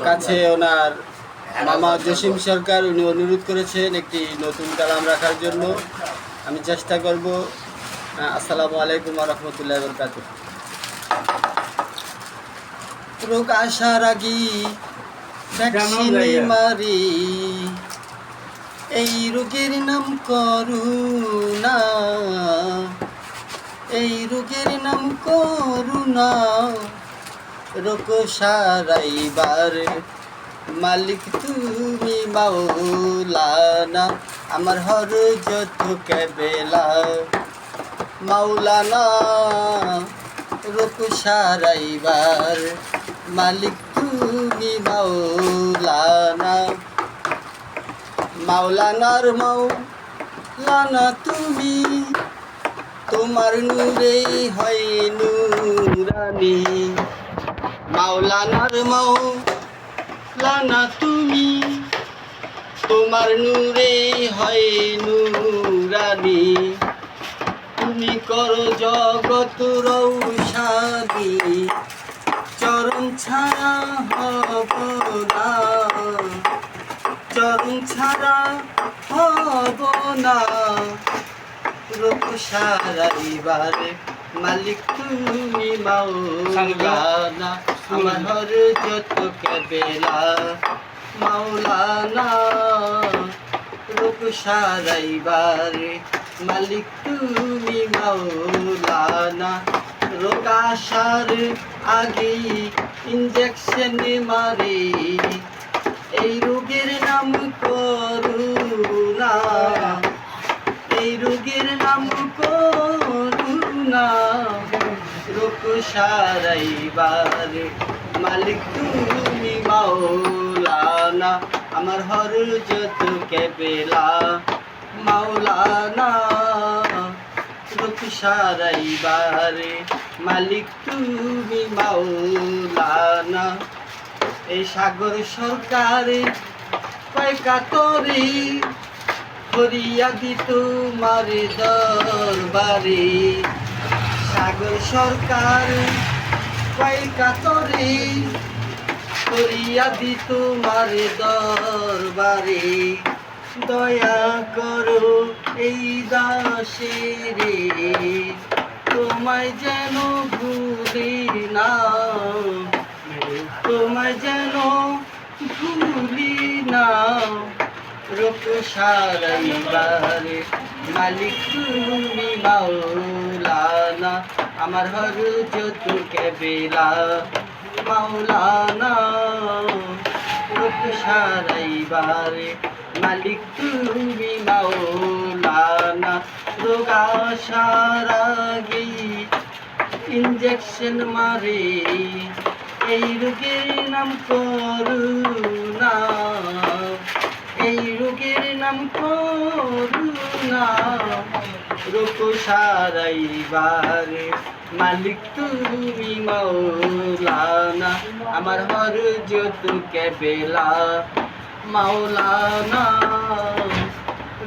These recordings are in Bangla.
কাছে ওনার মামা জসিম সরকার উনি অনুরোধ করেছেন একটি নতুন কালাম রাখার জন্য। আমি চেষ্টা করব। আসসালামু আলাইকুম ওয়া রাহমাতুল্লাহি ওয়া বারাকাতুহু। রোগ আসার আগেই ভ্যাকসিন মারি, এই রোগের নাম করুণা, এই রোগের নাম করুণা। রোগ সারাইবার মালিক তুমি মাওলানা, আমার হরজত কেবেলা মাওলানা। রোগ সারাইবার মালিক তুমি মাওলানা, মাওলানার মাওলানা তুমি। তোমার নূরে হয় নূরানি, মাওলানার মাওলানা তুমি। তোমার নূরে হয় নূরানি, তুমি করো জগৎ রৌশানি। চরণ ছাড়া হব না, চরণ ছাড়া হব না। রোগ সারাইবার মালিক তুমি মাওলানা, আমার হরজত কেবেলা মাওলানা। রোগ সারাইবার মালিক তুমি মাওলানা। রোগ আসার আগে ইঞ্জেকশন মারে, এই রোগের নাম করুণা, এই রোগের নাম করুণা। রোগ সারাইবার মালিক তুমি মাওলানা, আমার হরজত কেবেলা মাওলানা। রোগ সারাইবার মালিক তুমি মাওলানা। এই সাগর সরকার কয়কাতরে ফরিয়াদি তোমার দরবারে। সাগর সরকার কয়কাতরে ফরিয়াদি তোমার দরবারে। দয়া করো এই দাসেরে, তোমায় যেন ভুলি না, তোমায় যেন ভুলি না। রোগ সারাইবার মালিক তুমি মাওলানা, আমার হরজত কেবেলা মাওলানা। রোগ সারাইবার মালিক তুমি মাওলানা। রোগ আসার আগে ইঞ্জেকশন মারে, এই রোগের নাম করুণা, এই রোগের নাম করুণা। রোগ সারাইবার মালিক তুমি মাওলানা, আমার হরজত কেবেলা মাওলানা।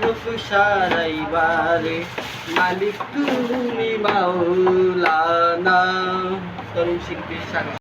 রোগ সারাইবার মালিক তুমি মাওলানা। তরুণ শিল্পী